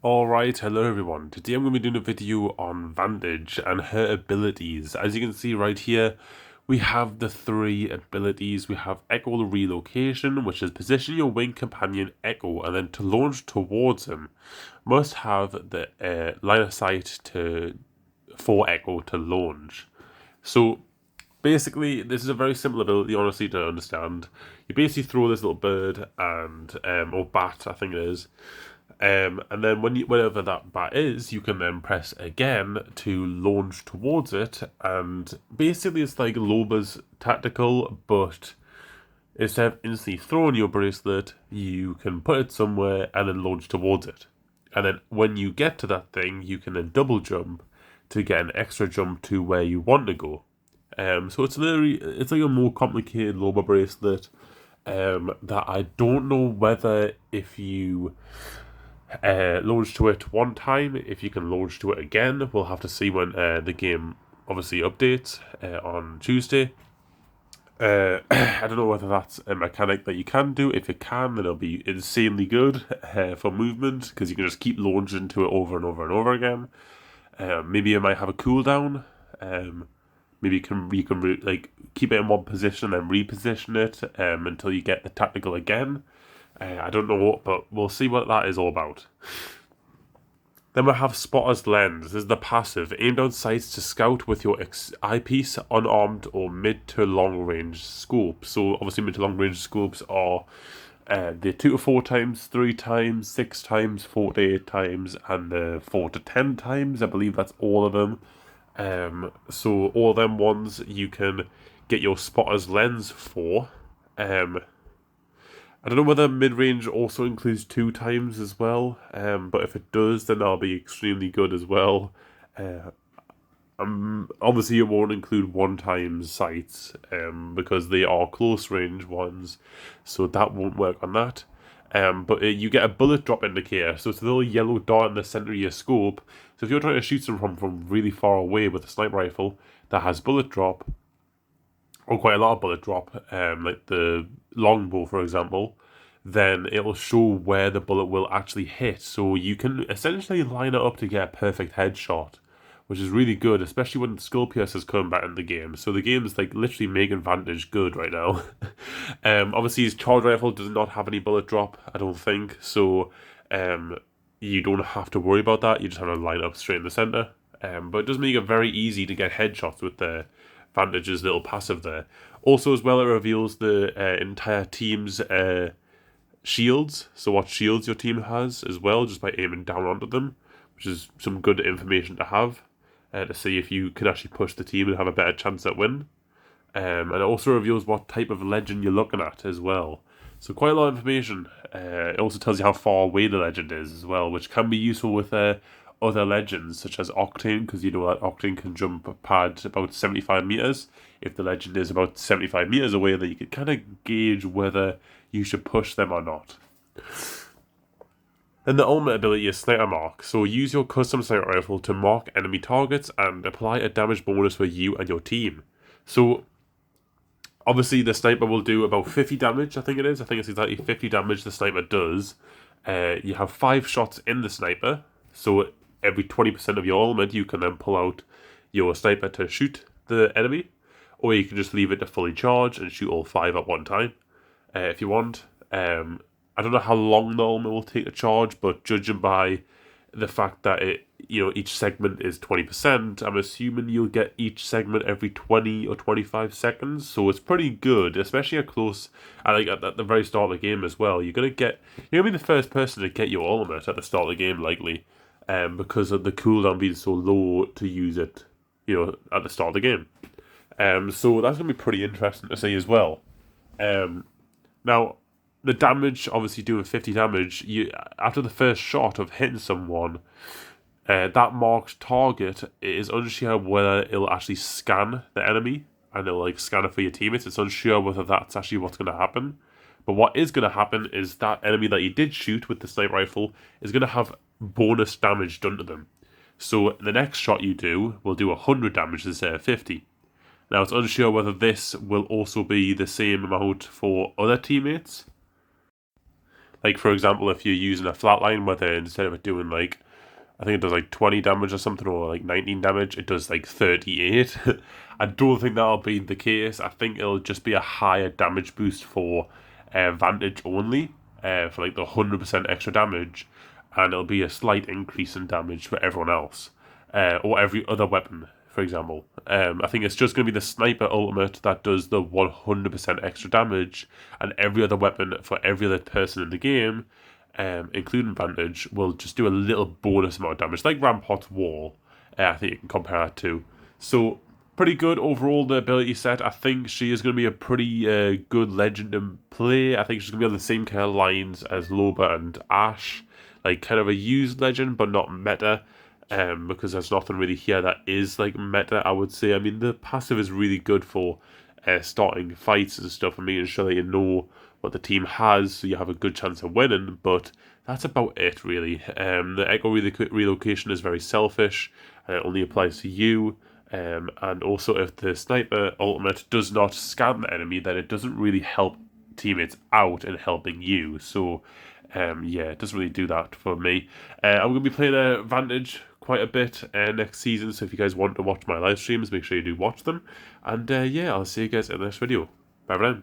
Alright, hello everyone. Today I'm going to be doing a video on Vantage and her abilities. As you can see right here, we have the three abilities. We have Echo the Relocation, which is position your wing companion Echo, and then to launch towards him, must have the line of sight for Echo to launch. So basically, this is a very simple ability, honestly, to understand. You basically throw this little bird and or bat, I think it is. And then whenever that bat is, you can then press again to launch towards it. And basically, it's like 𝗏𝗂𝗁𝗏's tactical, but instead of instantly throwing your bracelet, you can put it somewhere and then launch towards it. And then when you get to that thing, you can then double jump to get an extra jump to where you want to go. So it's like a more complicated 𝗏𝗂𝗁𝗏 bracelet. That I don't know whether if you launch to it one time, if you can launch to it again. We'll have to see when the game obviously updates on Tuesday. I don't know whether that's a mechanic that you can do. If it can, then it'll be insanely good for movement, because you can just keep launching to it over and over and over again. Maybe it might have a cooldown. Maybe you can like keep it in one position and reposition it until you get the tactical again. I don't know, but we'll see what that is all about. Then we have Spotter's Lens. This is the passive. Aim down sights to scout with your eyepiece, unarmed or mid to long range scope. So obviously mid to long range scopes are the 2 to 4 times, 3 times, 6 times, 4 to 8 times, and 4 to 10 times. I believe that's all of them. So all of them ones you can get your Spotter's Lens for. I don't know whether mid-range also includes 2 times as well, but if it does, then that'll be extremely good as well. Obviously, it won't include 1 times sights because they are close range ones, so that won't work on that. But you get a bullet drop indicator, so it's a little yellow dot in the center of your scope. So if you're trying to shoot someone from really far away with a sniper rifle that has bullet drop, or quite a lot of bullet drop, like the longbow, for example, then it'll show where the bullet will actually hit. So you can essentially line it up to get a perfect headshot, which is really good, especially when 𝗏𝗂𝗁𝗏's coming back in the game. So the game's like literally making Vantage good right now. Obviously, his charge rifle does not have any bullet drop, I don't think. So you don't have to worry about that. You just have to line up straight in the center. But it does make it very easy to get headshots with the Vantage's little passive there. Also, as well, it reveals the entire team's shields. So what shields your team has as well, just by aiming down onto them, which is some good information to have to see if you can actually push the team and have a better chance at win. And it also reveals what type of legend you're looking at as well. So quite a lot of information. It also tells you how far away the legend is as well, which can be useful with other legends, such as Octane, because you know that Octane can jump pad about 75 meters. If the legend is about 75 meters away, then you can kind of gauge whether you should push them or not. Then the ultimate ability is Sniper Mark. So use your custom sniper rifle to mark enemy targets and apply a damage bonus for you and your team. So obviously the sniper will do about 50 damage, I think it is. I think it's exactly 50 damage the sniper does. You have 5 shots in the sniper, so every 20% of your ultimate you can then pull out your sniper to shoot the enemy, or you can just leave it to fully charge and shoot all 5 at one time if you want. I don't know how long the ultimate will take to charge, but judging by the fact that each segment is 20%, I'm assuming you'll get each segment every 20 or 25 seconds. So it's pretty good, especially at the very start of the game as well. You're gonna be the first person to get your ultimate at the start of the game, likely, because of the cooldown being so low to use it, at the start of the game. So that's gonna be pretty interesting to see as well. Now, the damage, obviously doing 50 damage, after the first shot of hitting someone, that marked target, it is unsure whether it'll actually scan the enemy and it'll scan it for your teammates. It's unsure whether that's actually what's going to happen. But what is going to happen is that enemy that you did shoot with the sniper rifle is going to have bonus damage done to them. So the next shot you do will do 100 damage instead of 50. Now, it's unsure whether this will also be the same amount for other teammates. Like, for example, if you're using a flatline, whether instead of it doing like, I think it does like 20 damage or something, or like 19 damage, it does like 38. I don't think that'll be the case. I think it'll just be a higher damage boost for Vantage only, for like the 100% extra damage, and it'll be a slight increase in damage for everyone else, or every other weapon, for example. I think it's just going to be the sniper ultimate that does the 100% extra damage, and every other weapon for every other person in the game, including Vantage, will just do a little bonus amount of damage, like Rampart's wall. I think you can compare that to. So, pretty good overall, the ability set. I think she is going to be a pretty good legend in play. I think she's going to be on the same kind of lines as Loba and Ashe. Like, kind of a used legend, but not meta. Because there's nothing really here that is, like, meta, I would say. I mean, the passive is really good for starting fights and stuff and making sure that you know what the team has, so you have a good chance of winning, but that's about it, really. The echo relocation is very selfish, and it only applies to you, and also if the sniper ultimate does not scan the enemy, then it doesn't really help teammates out in helping you, so yeah, it doesn't really do that for me. I'm going to be playing Vantage quite a bit next season, so if you guys want to watch my live streams, make sure you do watch them, and yeah, I'll see you guys in the next video. Bye for now.